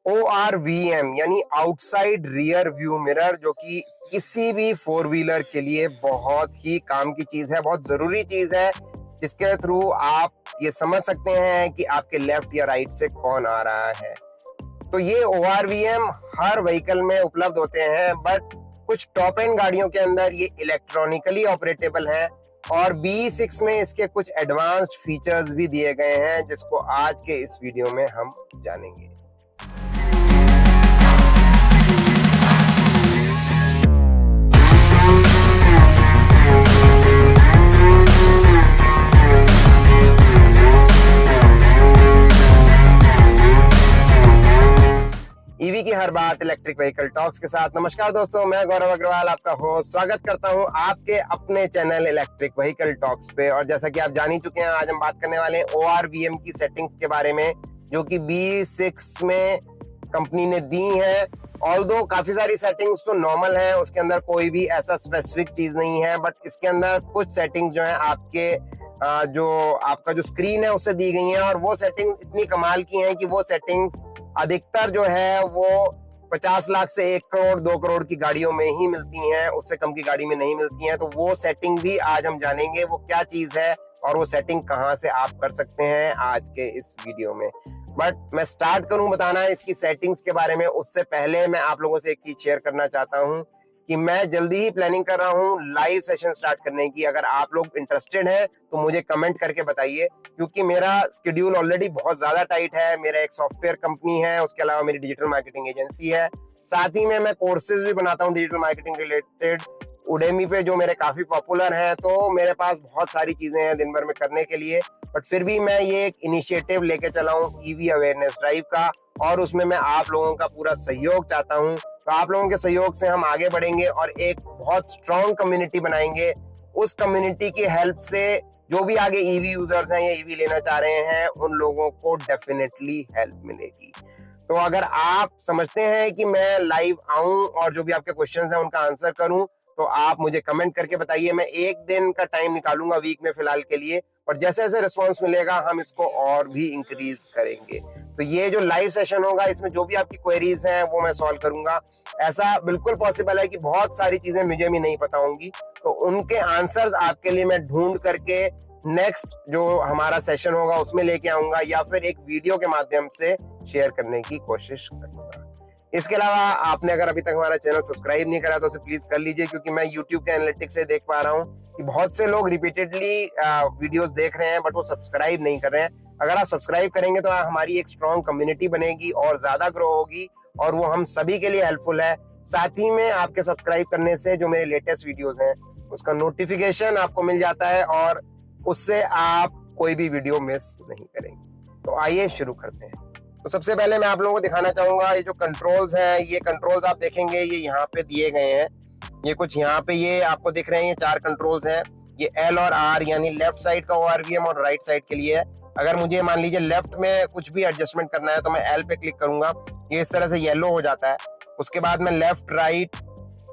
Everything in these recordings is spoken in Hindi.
ORVM यानी आउटसाइड रियर व्यू मिरर, जो कि किसी भी फोर व्हीलर के लिए बहुत ही काम की चीज है, बहुत जरूरी चीज है, जिसके थ्रू आप ये समझ सकते हैं कि आपके लेफ्ट या राइट से कौन आ रहा है। तो ये ORVM हर व्हीकल में उपलब्ध होते हैं, बट कुछ टॉप एंड गाड़ियों के अंदर ये इलेक्ट्रॉनिकली ऑपरेटेबल है और BE6 में इसके कुछ एडवांस्ड फीचर्स भी दिए गए हैं, जिसको आज के इस वीडियो में हम जानेंगे। ईवी की हर बात इलेक्ट्रिक व्हीकल टॉक्स के साथ। नमस्कार दोस्तों, मैं गौरव अग्रवाल आपका होस्ट स्वागत करता हूं आपके अपने चैनल इलेक्ट्रिक व्हीकल टॉक्स पे। और जैसा कि आप जान ही चुके हैं, आज हम बात करने वाले हैं ORVM की सेटिंग्स के बारे में, जो कि BE6 में कंपनी ने दी है। ऑल्दो काफी सारी सेटिंग्स तो नॉर्मल है, उसके अंदर कोई भी ऐसा स्पेसिफिक चीज नहीं है, बट इसके अंदर कुछ सेटिंग्स जो है आपके जो आपका जो स्क्रीन है उससे दी गई है। और वो सेटिंग्स इतनी कमाल की हैं कि वो सेटिंग्स अधिकतर जो है वो 50 लाख से 1 करोड़ 2 करोड़ की गाड़ियों में ही मिलती हैं, उससे कम की गाड़ी में नहीं मिलती हैं। तो वो सेटिंग भी आज हम जानेंगे वो क्या चीज है और वो सेटिंग कहां से आप कर सकते हैं आज के इस वीडियो में। बट मैं स्टार्ट करूं बताना इसकी सेटिंग्स के बारे में, उससे पहले मैं आप लोगों से एक चीज शेयर करना चाहता हूं कि मैं जल्दी ही प्लानिंग कर रहा हूं लाइव सेशन स्टार्ट करने की। अगर आप लोग इंटरेस्टेड हैं तो मुझे कमेंट करके बताइए, क्योंकि मेरा स्केड्यूल ऑलरेडी बहुत ज्यादा टाइट है। मेरा एक सॉफ्टवेयर कंपनी है, उसके अलावा मेरी डिजिटल मार्केटिंग एजेंसी है, साथ ही में मैं कोर्सेज भी बनाता हूँ डिजिटल मार्केटिंग रिलेटेड उडेमी पे, जो मेरे काफी पॉपुलर हैं। तो मेरे पास बहुत सारी चीजें हैं दिन भर में करने के लिए, बट फिर भी मैं ये एक इनिशिएटिव लेके चला हूँ ईवी अवेयरनेस ड्राइव का, और उसमें मैं आप लोगों का पूरा सहयोग चाहता हूँ। तो आप लोगों के सहयोग से हम आगे बढ़ेंगे और एक बहुत स्ट्रॉन्ग कम्युनिटी बनाएंगे। उस कम्युनिटी की हेल्प से जो भी आगे ईवी यूजर्स हैं या ईवी लेना चाह रहे हैं, उन लोगों को डेफिनेटली हेल्प मिलेगी। तो अगर आप समझते हैं कि मैं लाइव आऊं और जो भी आपके क्वेश्चंस हैं उनका आंसर करूं, तो आप मुझे कमेंट करके बताइए। मैं एक दिन का टाइम निकालूंगा वीक में फिलहाल के लिए, और जैसे जैसे रिस्पॉन्स मिलेगा हम इसको और भी इंक्रीज करेंगे। तो ये जो लाइव सेशन होगा, इसमें जो भी आपकी क्वेरीज हैं वो मैं सॉल्व करूंगा। ऐसा बिल्कुल पॉसिबल है कि बहुत सारी चीजें मुझे भी नहीं पता होंगी, तो उनके आंसर्स आपके लिए मैं ढूंढ करके नेक्स्ट जो हमारा सेशन होगा उसमें लेके आऊंगा, या फिर एक वीडियो के माध्यम से शेयर करने की कोशिश करूंगा। इसके अलावा आपने अगर अभी तक हमारा चैनल सब्सक्राइब नहीं करा तो उसे प्लीज कर लीजिए, क्योंकि मैं YouTube के एनालिटिक्स से देख पा रहा हूँ कि बहुत से लोग रिपीटेडली वीडियोस देख रहे हैं, बट वो सब्सक्राइब नहीं कर रहे हैं। अगर आप सब्सक्राइब करेंगे तो हमारी एक स्ट्रॉन्ग कम्युनिटी बनेगी और ज्यादा ग्रो होगी, और वो हम सभी के लिए हेल्पफुल है। साथ ही में आपके सब्सक्राइब करने से जो मेरे लेटेस्ट वीडियोस हैं उसका नोटिफिकेशन आपको मिल जाता है, और उससे आप कोई भी वीडियो मिस नहीं करेंगे। तो आइए शुरू करते हैं। तो सबसे पहले मैं आप लोगों को दिखाना चाहूंगा ये जो कंट्रोल्स हैं, ये कंट्रोल्स आप देखेंगे ये यहाँ पे दिए गए हैं। ये कुछ यहाँ पे ये आपको दिख रहे हैं, ये 4 कंट्रोल्स हैं। ये L और R यानी लेफ्ट साइड का ORVM और राइट साइड के लिए है। अगर मुझे मान लीजिए लेफ्ट में कुछ भी एडजस्टमेंट करना है तो मैं L पे क्लिक करूंगा, ये इस तरह से येलो हो जाता है। उसके बाद मैं लेफ्ट राइट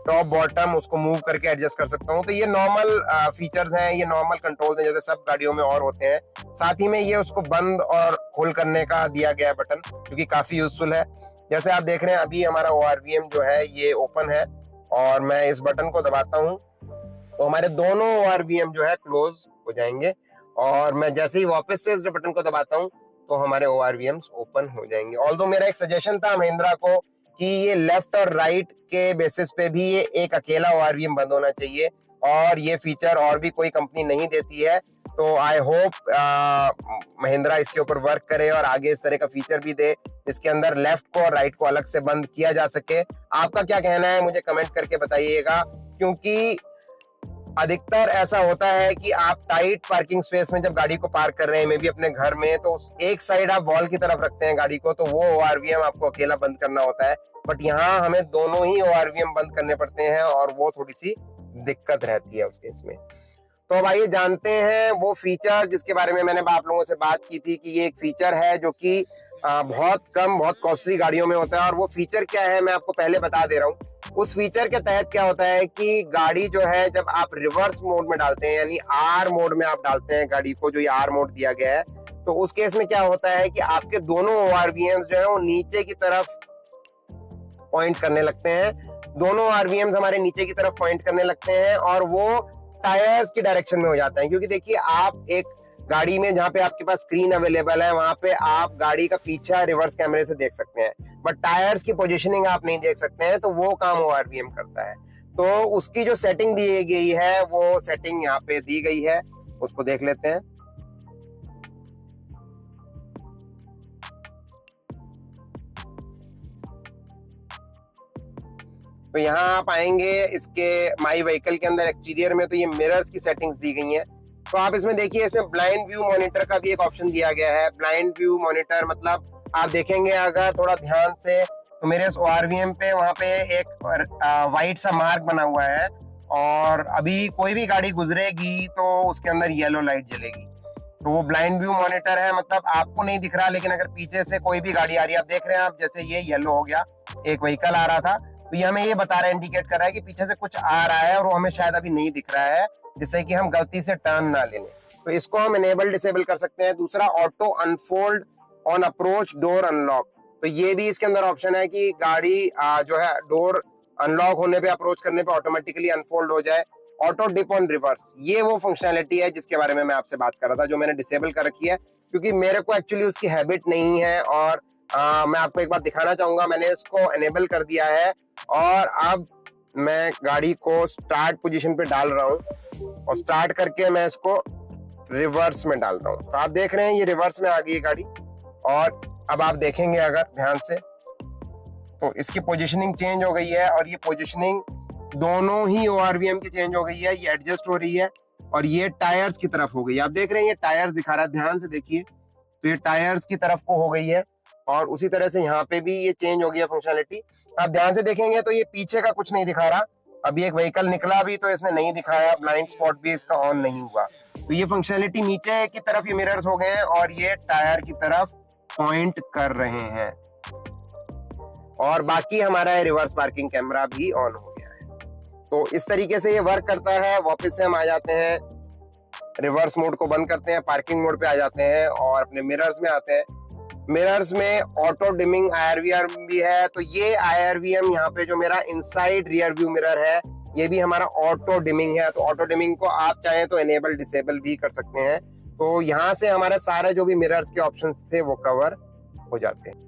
टॉप बॉटम उसको मूव करके एडजस्ट कर सकता हूँ। तो ये नॉर्मल फीचर्स हैं, ये नॉर्मल कंट्रोल्स हैं, जैसे सब गाड़ियों में और होते हैं। साथ ही में ये उसको बंद और खोल करने का दिया गया है बटन, जो कि काफी यूजफुल है। जैसे आप देख रहे हैं अभी हमारा ORVM जो है ये ओपन है, और मैं इस बटन को दबाता हूँ तो हमारे दोनों ORVM जो है क्लोज हो जाएंगे, और मैं जैसे ही वापस से इस बटन को दबाता हूँ तो हमारे ORVMs ओपन हो जाएंगे। ऑल्दो मेरा एक सजेशन था महिंद्रा को कि ये लेफ्ट और राइट के बेसिस पे भी ये एक अकेला ORVM बंद होना चाहिए, और ये फीचर और भी कोई कंपनी नहीं देती है। तो आई होप महिंद्रा इसके ऊपर वर्क करे और आगे इस तरह का फीचर भी दे, जिसके अंदर लेफ्ट को और राइट को अलग से बंद किया जा सके। आपका क्या कहना है मुझे कमेंट करके बताइएगा, क्योंकि अधिकतर ऐसा होता है कि आप टाइट पार्किंग स्पेस में जब गाड़ी को पार्क कर रहे हैं, मे भी अपने घर में, तो एक साइड आप वॉल की तरफ रखते हैं गाड़ी को, तो वो ORVM आपको अकेला बंद करना होता है। बट यहाँ हमें दोनों ही ORVM बंद करने पड़ते हैं, और वो थोड़ी सी दिक्कत रहती है उस केस में। तो अब आइए जानते हैं वो फीचर जिसके बारे में मैंने आप लोगों से बात की थी कि ये एक फीचर है जो कि बहुत कम बहुत कॉस्टली गाड़ियों में होता है। और वो फीचर क्या है मैं आपको पहले बता दे रहा हूँ। उस फीचर के तहत क्या होता है कि गाड़ी जो है जब आप रिवर्स मोड में डालते हैं, यानी R मोड में आप डालते हैं गाड़ी को, जो ये R मोड दिया गया है, तो उस केस में क्या होता है कि आपके दोनों ORVMs जो है वो नीचे की तरफ पॉइंट करने लगते हैं। दोनों RVMs हमारे नीचे की तरफ पॉइंट करने लगते हैं और वो टायर्स की डायरेक्शन में हो जाता है। क्योंकि देखिए, आप एक गाड़ी में जहाँ पे आपके पास स्क्रीन अवेलेबल है वहां पे आप गाड़ी का पीछा रिवर्स कैमरे से देख सकते हैं, बट टायर्स की पोजीशनिंग आप नहीं देख सकते हैं। तो वो काम ORVM करता है। तो उसकी जो सेटिंग दी गई है वो सेटिंग यहाँ पे दी गई है, उसको देख लेते हैं। तो यहाँ आप आएंगे इसके माई व्हीकल के अंदर एक्सटीरियर में, तो ये मिरर्स की सेटिंग्स दी गई हैं। तो आप इसमें देखिए, इसमें ब्लाइंड व्यू मॉनिटर का भी एक ऑप्शन दिया गया है। ब्लाइंड व्यू मॉनिटर मतलब आप देखेंगे अगर थोड़ा ध्यान से, तो मेरे इस ORVM पे वहां पे एक वाइट सा मार्क बना हुआ है और अभी कोई भी गाड़ी गुजरेगी तो उसके अंदर येलो लाइट जलेगी। तो वो ब्लाइंड व्यू मॉनिटर है, मतलब आपको नहीं दिख रहा, लेकिन अगर पीछे से कोई भी गाड़ी आ रही है, आप देख रहे हैं, आप जैसे ये येलो हो गया, एक व्हीकल आ रहा था, तो ये हमें ये बता रहा है, इंडिकेट कर रहा है कि पीछे से कुछ आ रहा है और वो हमें शायद अभी नहीं दिख रहा है, जिससे कि हम गलती से टर्न ना ले लें। तो इसको हम इनेबल डिसेबल कर सकते हैं। दूसरा, auto unfold on approach door unlock, तो ये भी इसके अंदर ऑप्शन है कि गाड़ी जो है डोर अनलॉक होने पे, अप्रोच करने पे ऑटोमेटिकली अनफोल्ड हो जाए। ऑटो डिप ऑन रिवर्स, ये वो फंक्शनैलिटी है जिसके बारे में मैं आपसे बात कर रहा था, जो मैंने डिसेबल कर रखी है क्योंकि मेरे को एक्चुअली उसकी हैबिट नहीं है। और मैं आपको एक बार दिखाना चाहूंगा, मैंने इसको एनेबल कर दिया है और अब मैं गाड़ी को स्टार्ट पोजीशन पे डाल रहा हूँ और स्टार्ट करके मैं इसको रिवर्स में डाल रहा हूँ। तो आप देख रहे हैं ये रिवर्स में आ गई है गाड़ी। और अब आप देखेंगे अगर ध्यान से, तो इसकी पोजीशनिंग चेंज हो गई है और ये पोजीशनिंग दोनों ही ORVM की चेंज हो गई है, ये एडजस्ट हो रही है और ये टायर्स की तरफ हो गई है। आप देख रहे हैं ये टायर्स दिखा रहा है, ध्यान से देखिए, तो ये टायर्स की तरफ को हो गई है और उसी तरह से यहाँ पे भी ये चेंज हो गया फंक्शनैलिटी। आप ध्यान से देखेंगे तो ये पीछे का कुछ नहीं दिखा रहा, अभी एक व्हीकल निकला भी तो इसने नहीं दिखाया, ब्लाइंड स्पॉट भी इसका ऑन नहीं हुआ। तो ये फंक्शनैलिटी नीचे की तरफ ये मिरर्स हो गए हैं और ये टायर की तरफ पॉइंट कर रहे हैं और बाकी हमारा रिवर्स पार्किंग कैमरा भी ऑन हो गया है। तो इस तरीके से ये वर्क करता है। वापस से हम आ जाते हैं, रिवर्स मोड को बंद करते हैं, पार्किंग मोड पे आ जाते हैं और अपने मिरर्स में आते हैं। मिरर्स में ऑटो डिमिंग IRVM भी है। तो ये IRVM यहाँ पे जो मेरा इनसाइड रियर व्यू मिरर है, ये भी हमारा ऑटो डिमिंग है। तो ऑटो डिमिंग को आप चाहें तो इनेबल डिसेबल भी कर सकते हैं। तो यहाँ से हमारे सारे जो भी मिरर्स के ऑप्शंस थे वो कवर हो जाते हैं।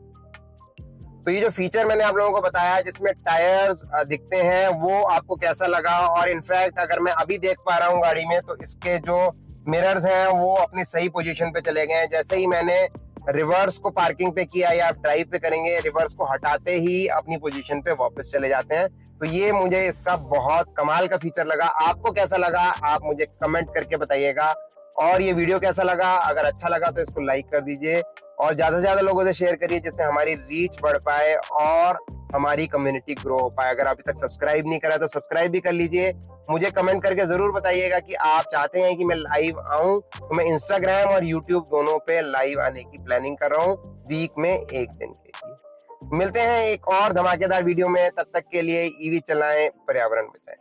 तो ये जो फीचर मैंने आप लोगों को बताया जिसमें टायर्स दिखते हैं, वो आपको कैसा लगा? और इनफैक्ट अगर मैं अभी देख पा रहा हूँ गाड़ी में, तो इसके जो मिरर्स हैं वो अपनी सही पोजीशन पे चले गए हैं। जैसे ही मैंने रिवर्स को पार्किंग पे किया या आप ड्राइव पे करेंगे, रिवर्स को हटाते ही अपनी पोजीशन पे वापस चले जाते हैं। तो ये मुझे इसका बहुत कमाल का फीचर लगा। आपको कैसा लगा आप मुझे कमेंट करके बताइएगा। और ये वीडियो कैसा लगा? अगर अच्छा लगा तो इसको लाइक कर दीजिए और ज्यादा से ज्यादा लोगों से शेयर करिए, जिससे हमारी रीच बढ़ पाए और हमारी कम्युनिटी ग्रो हो पाए। अगर अभी तक सब्सक्राइब नहीं करा तो सब्सक्राइब भी कर लीजिए। मुझे कमेंट करके जरूर बताइएगा कि आप चाहते हैं कि मैं लाइव आऊं। तो मैं इंस्टाग्राम और यूट्यूब दोनों पे लाइव आने की प्लानिंग कर रहा हूं, वीक में एक दिन के लिए। मिलते हैं एक और धमाकेदार वीडियो में, तब तक के लिए ईवी चलाएं, पर्यावरण बचाएं।